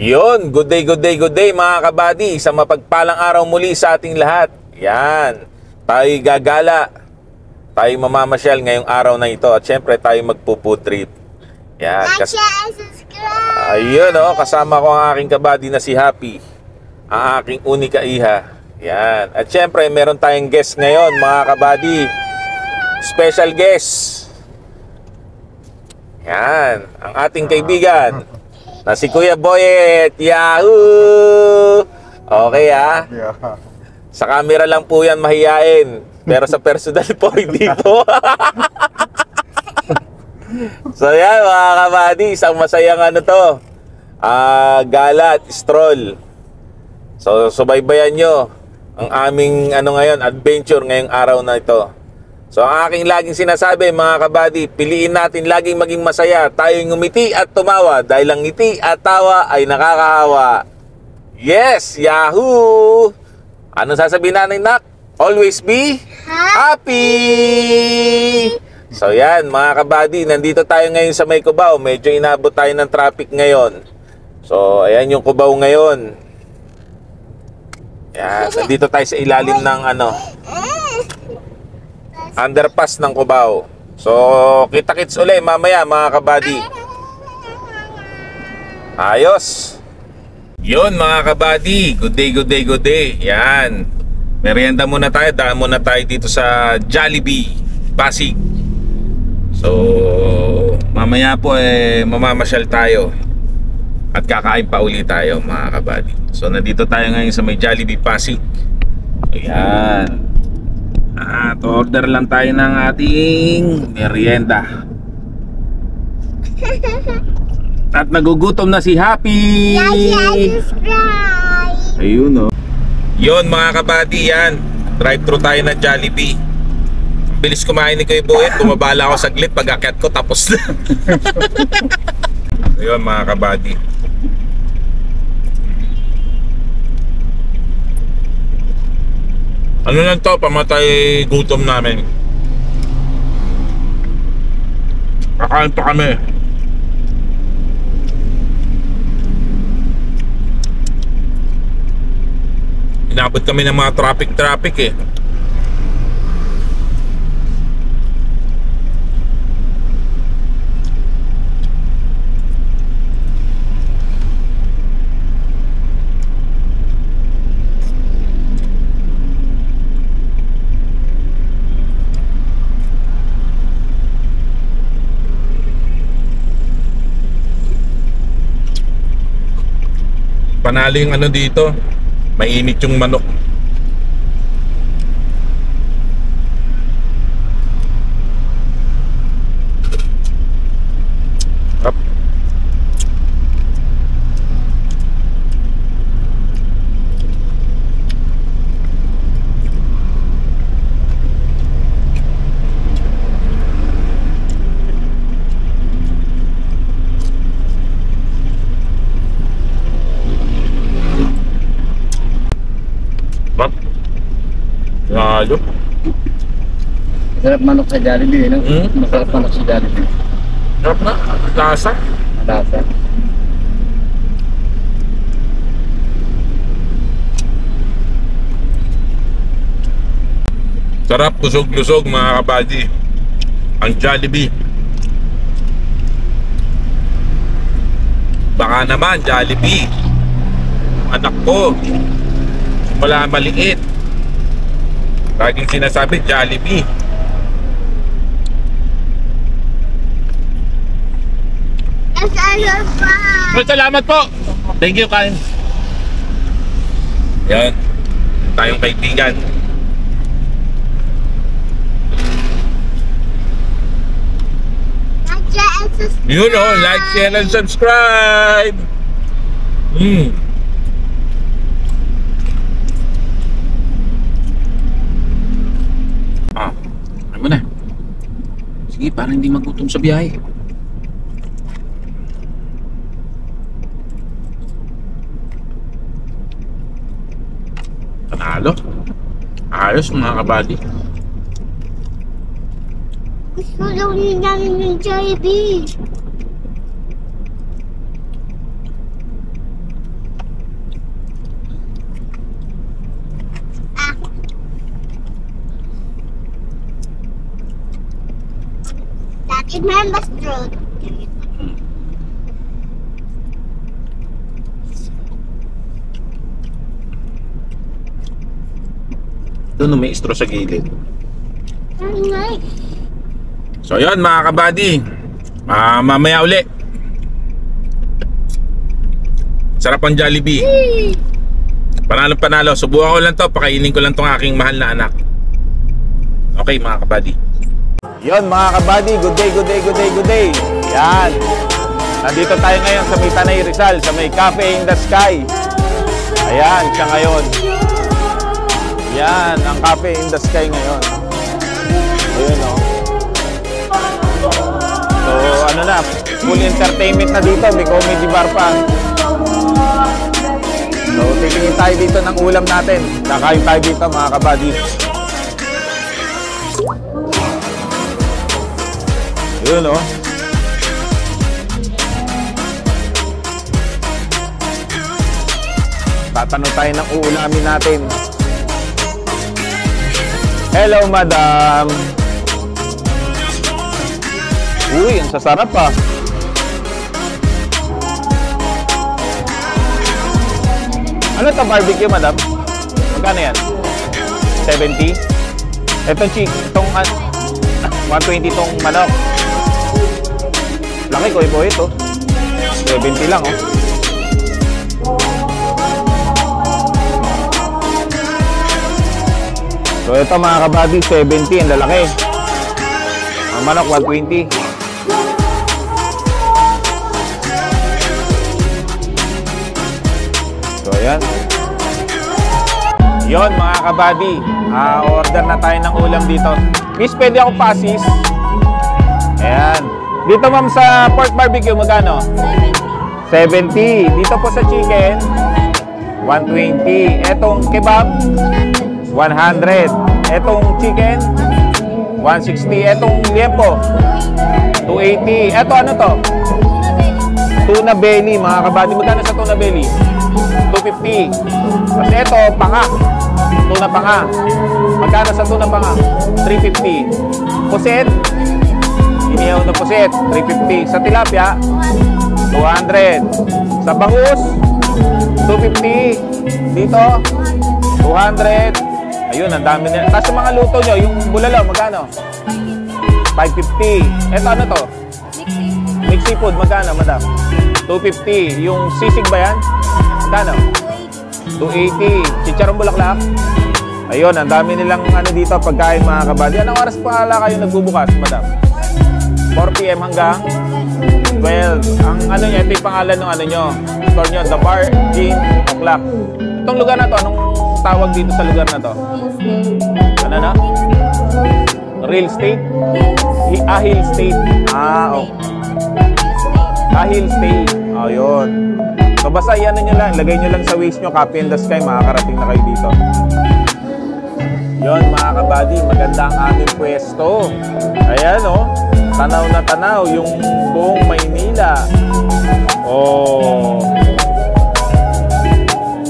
Yun, good day mga kabady. Isang mapagpalang araw muli sa ating lahat. Yan, tayo'y gagala. Tayo'y mamamasyal ngayong araw na ito. At syempre tayo'y magpuputrip. Yan, ayun o, kasama ko ang aking kabady na si Happy, ang aking unika iha. Yan, at syempre meron tayong guest ngayon mga kabady. Special guest. Yan, ang ating kaibigan na si Kuya Boyet. Yahoo! Okay ha? Sa camera lang po yan mahiyain, pero sa personal po hindi po. So yan mga kabady, isang masayang gala at stroll. So subaybayan nyo ang aming ngayon, adventure ngayong araw na ito. So ang aking laging sinasabi mga kabady, piliin natin laging maging masaya. Tayo'y ngumiti at tumawa dahil ang ngiti at tawa ay nakakahawa. Yes! Yahoo! Anong sasabihin natin, Nak? Always be happy! So yan mga kabady, nandito tayo ngayon sa may Cubao. Medyo inabot tayo ng traffic ngayon. So ayan yung Cubao ngayon. Yan, nandito tayo sa ilalim ng underpass ng Cubao. So kita-kits ulit mamaya mga kabady. Ayos. Yun mga kabady, good day. Yan, merienda muna tayo, daan muna tayo dito sa Jollibee Pasig. So mamaya po mamamasyal tayo at kakain pa uli tayo mga kabady. So nandito tayo ngayon sa may Jollibee Pasig. Ayan. At order lang tayo ng ating merienda. At nagugutom na si Happy. Ayun o. Yun mga kabady, yan, drive-thru tayo ng Jollibee. Bilis kumain ni Kuya Boyet, bumabala ako saglit, pag-akyat ko tapos na. Ayun mga kabady. Ano lang to, pamatay gutom namin. Kakain pa kami. Inabot kami ng mga traffic eh. Panalo yung dito, mainit yung manok. Up. Lalo. Masarap manok sa Jollibee, no? Masarap manok sa Jollibee. Sarap na, lasa. Lasa. Sarap, lusog-lusog mga kabady. Ang Jollibee. Baka naman Jollibee, anak ko wala maliit. Laging sinasabi Jollibee. Salamat po. Thank you, Kain. Yan, tayong kaibigan. You know, like, share, and subscribe. Ano na? Sige, para hindi magutom sa biyahe. Panalo. Ayos mga kabady. Gusto daw namin ng Jollibee. Remember straw. Doon may straw sa gilid. Very nice. So yun mga kabady, mamaya uli. Sarap ang Jollibee. Panalo. Subukan ko lang to, pakainin ko lang tong aking mahal na anak. Okay mga kabady. Yun mga kabady, good day. Yan. Nandito tayo ngayon sa may Tanay Rizal, sa may Cafe in the Sky. Ayan, siya ngayon. Yan, ang Cafe in the Sky ngayon. Ayun o. So ano na, full entertainment na dito, may comedy bar pa. So titingin tayo dito ng ulam natin. Kakain tayo dito mga kabady. Yun o. Tatanong tayo ng uulamin natin. Hello madam. Uy, ang sasarap pa. Ano ito barbecue madam? Magkano yan? 70? Itong 120 itong manok. Laki ko ito. 70 lang oh. So ito mga kabady, 70 ang lalaki. Ang manok 120. So ayan. Yon mga kabady, order na tayo ng ulam dito. Miss, pwede ako pasis? Ayan. Dito ma'am sa pork barbecue magkano? 70. Dito po sa chicken 120. Etong kebab 100. Etong chicken 160. Etong liempo 280. Eto ano to? Tuna belly mga kabady. Magkano sa tuna belly? 250. Tapos eto panga. Tuna panga. Magkano sa tuna panga? 350. Puset. Inihaw na puset 350. Sa tilapia 200. Sa bangus 250. Dito 200. Ayun, ang dami na. Tapos sa mga luto nyo, yung bulalo, magkano? 550. Eto ano to? Mixed seafood, magkano, madam? 250. Yung sisig ba yan? Magkano? 280. Chicharong bulaklak? Ayun, ang dami nilang ano dito, pagkain mga kabady. Anong oras pa ala kayo nagbubukas, madam? 4 PM hanggang 12. Ang ano niya, ito yung pangalan ng ano nyo. Store nyo, The Bar, Gin, O'Clock. Itong lugar na to, anong tawag dito sa lugar na to? Ano na? Real estate? Hill State. Okay. Hill State. Ayun. So basta yan nyo lang, lagay nyo lang sa Waze nyo, Cafe in the Sky, makakarating na kayo dito. Yun mga kabady, maganda ang aming pwesto. Ayan o, tanaw na tanaw yung buong Maynila. Oh.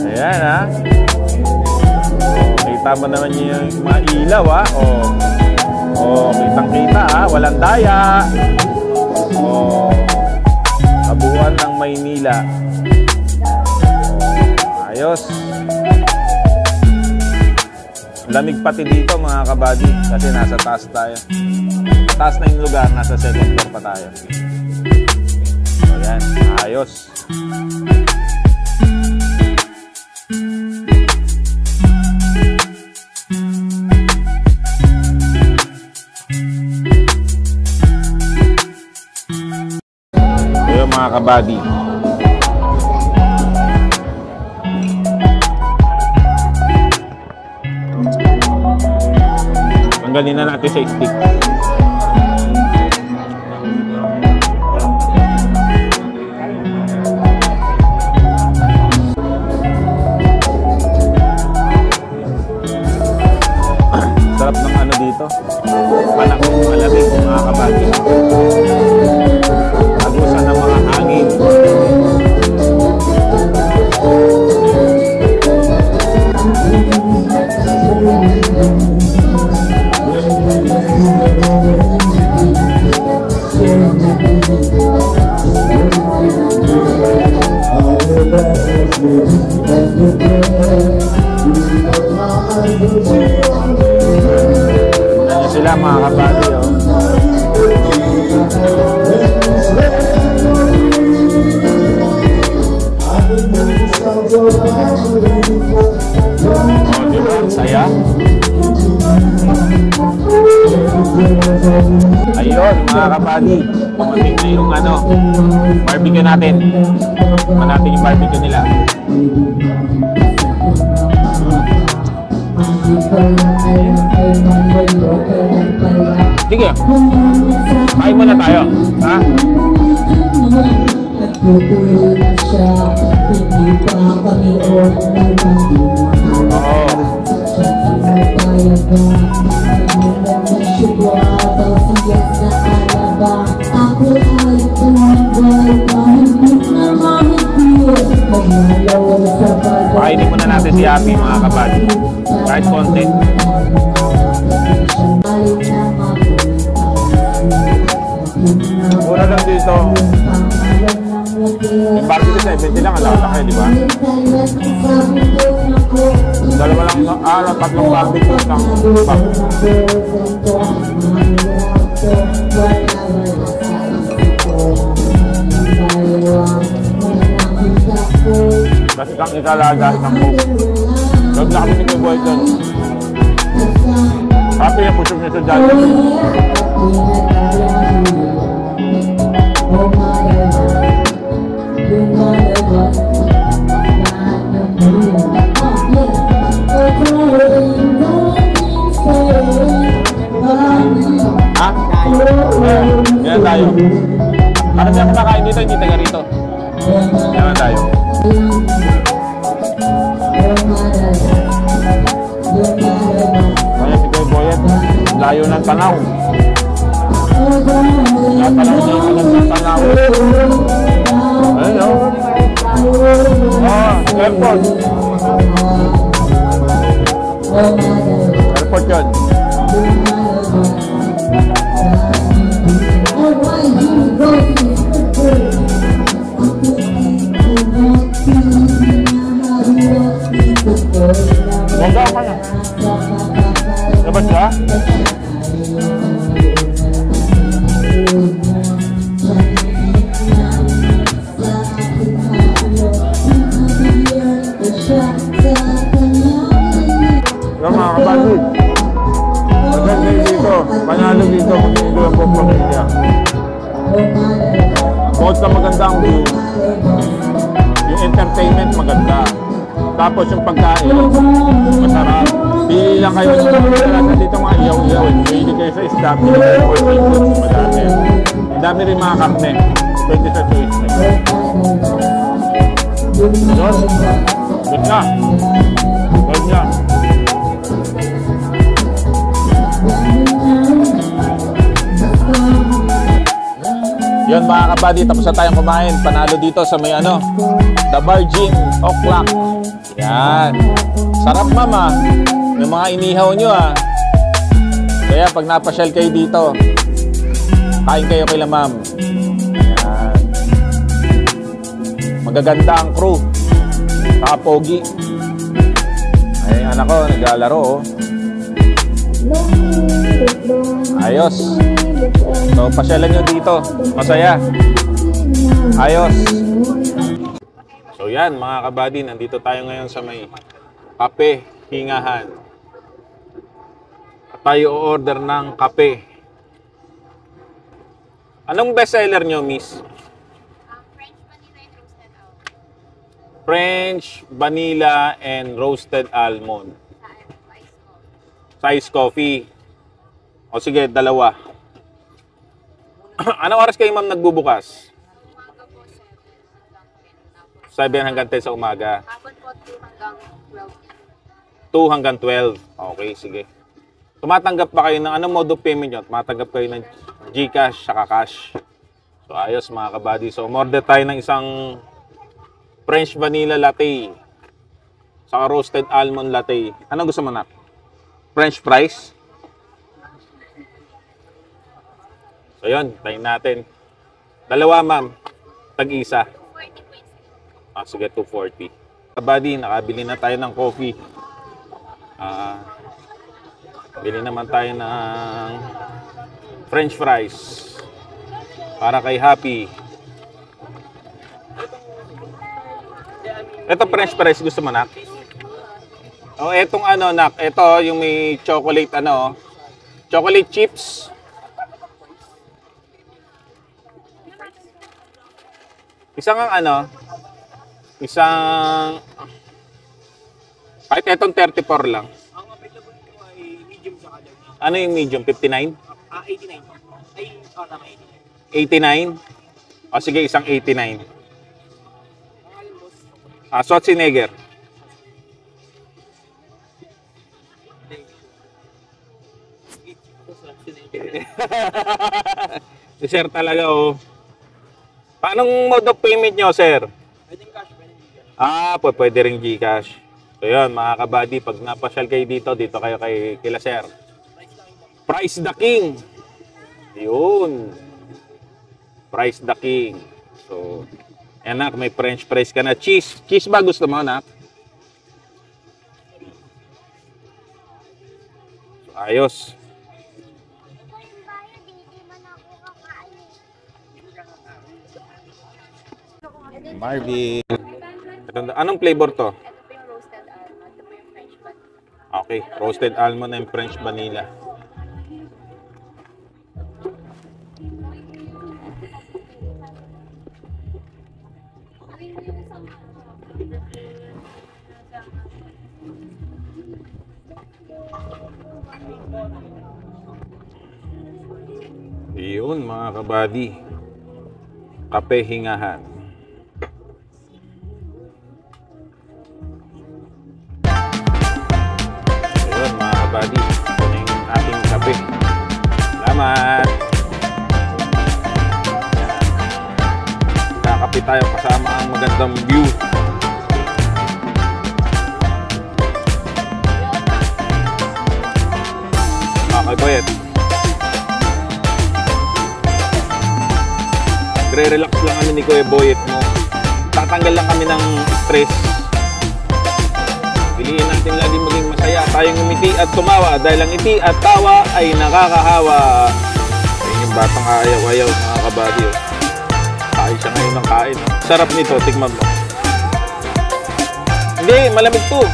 Ayan ha. Kita mo naman yung mga ilaw ha. Kitang kita ha, walang daya. Kabuuan ng Maynila. Ayos. Lamig pati dito mga kabady kasi nasa taas tayo. Taas na yung lugar, nasa second floor pa tayo. So yan, ayos. Ayun mga kabady. Tanggalin na natin sa stick. Sarap ng ano dito. Panahon malamig mga kabady. Agusan ng mga hangin. Ayan sila mga kabady, oh. Oh, diba? Saya. Ayun, mga kabady. Pumating na yung ano, barbecue natin. Pumating natin yung barbecue nila. Sige. Kain muna tayo. Ha? Oo. Pakainin muna natin si Abby, mga kabady. Kahit konti. Mura lang dito. Yung barbecue 70 lang, alaki, di ba? Dalawa lang, tatlong barbecue ng pack. Kasi kang ikalaga ng coke. Log na kami ni Kuboy doon. Happy na puso niya sa Jollibee. Ha? Yan tayo. Parang siya kumakain dito, hindi taga rito. Yan tayo. Kaya si Kuya Boyet, layo ng tanaw. Natanaw niya yung magandang tanaw. Ayun o. Airport. Airport yun. Wala ka na. Dapat ka? Yung mga kabady, maganda dito, panalo dito, maganda yung buong pamilya. Bukod sa magandang view, yung entertainment maganda. Tapos yung pagkain, masarap. Pili lang kayo ng mga dito mga iyaw-iyaw. Pili kayo sa isda, pili kayo sa seafood, madami. Ang dami rin mga karne, pwede sa choice. Yun, good na. Good na. Yun mga kabady, tapos na tayong kumain. Panalo dito sa may ano, The Virgin O'Clock. Yan. Sarap mama. Yung mga inihaw nyo Kaya pag napasyal kayo dito, kain kayo kay ma'am. Yan. Magaganda ang crew. Saka pogi. Ay, anak ko, naglalaro Ayos. So, pasyalan nyo dito. Masaya. Ayos. So, yan mga kabady. Nandito tayo ngayon sa may kape, hingahan. At tayo o-order ng kape. Anong bestseller nyo, miss? French vanilla and roasted almond. Size coffee. O sige, dalawa. Anong oras kayo ma'am nagbubukas? 7 hanggang 10 sa umaga. 2 hanggang 12. Okay, sige. Tumatanggap ba kayo ng anong mode of payment nyo? Tumatanggap kayo ng GCash saka cash. So ayos mga kabady. So umorder tayo ng isang French vanilla latte saka roasted almond latte. Anong gusto mo na? French fries? So yun, tayin natin. Dalawa ma'am, tag-isa. Sige, 240. Buddy, nakabili na tayo ng coffee. Bili naman tayo ng French fries para kay Happy. Ito French fries gusto mo, nak? O etong ano, nak, ito yung may chocolate ano, chocolate chips. Isang ang ano, isang kahit etong 34 lang. Ang available ko ay medium sa color. Ano yung medium? 59? 89. Ay, tama, 89. 89? O sige, isang 89. Schwarzenegger. Si sir talaga, oh. Paanong mode of payment nyo, sir? Pwedeng cash, pwedeng Gcash. Pwede rin Gcash. So yun, mga kabady, pag napasyal kayo dito kayo kila sir. Price the King. Yun. Price the King. So, anak, may French fries ka na. Cheese. Cheese ba gusto mo, anak? So, ayos. Marvin. Anong flavor to? Ito po yung roasted almond. Ito po yung French vanilla. Okay, roasted almond and French vanilla. Iyon mga kabady. Kape hingahan. Ayun mga kabady. Ito na yung ating kape. Salamat! Kakape tayo kasama ang magandang view. Okay, Boyet. Nagre-relax lang kami ni Kuya Boyet mo. Tatanggal lang kami ng stress. Piliin natin lagi maging masaya. Tayong umiti at tumawa dahil ang ngiti at tawa ay nakakahawa. Ayun yung batang ayaw-ayaw mga kabady. Kain siya ngayon ng kain. Sarap nito, tikman mo. Hindi, malamig to.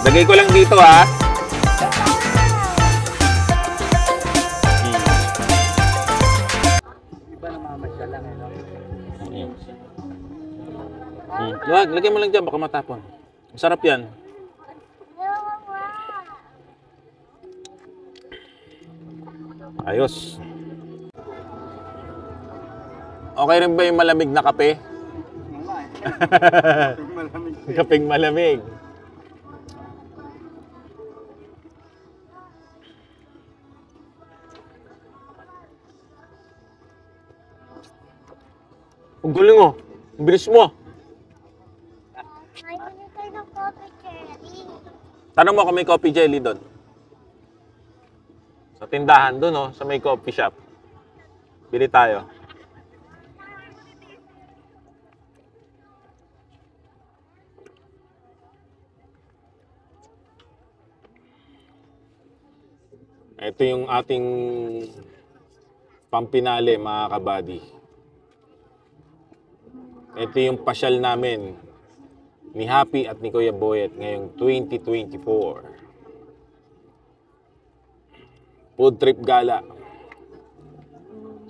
Lagay ko lang dito ha. Iba namamasyal lang eh, no? Luwag, lagay mo lang dyan, baka matapon. Masarap yan. Ayos. Okay rin ba yung malamig na kape? Malamig. Kapeng malamig. Ang galing oh. Ang bilis mo. May bili tayo ng coffee cherry. Tanong mo kung may coffee jelly doon. Sa tindahan doon oh, sa may coffee shop. Bili tayo. Ito yung ating pampinale mga kabady. Ito yung pasyal namin ni Happy at ni Kuya Boyet ngayong 2024. Food trip gala.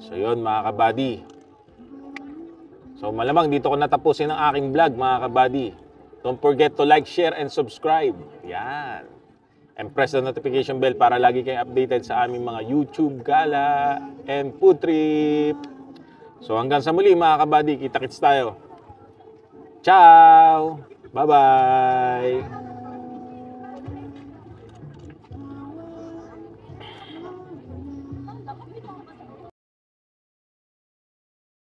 So yun mga kabady. So malamang dito ko natapusin ang aking vlog mga kabady. Don't forget to like, share, and subscribe. Yan. And press the notification bell para lagi kayong updated sa aming mga YouTube gala and food trip. So hanggang sa muli mga kabady, kita-kits tayo. Ciao! Bye-bye!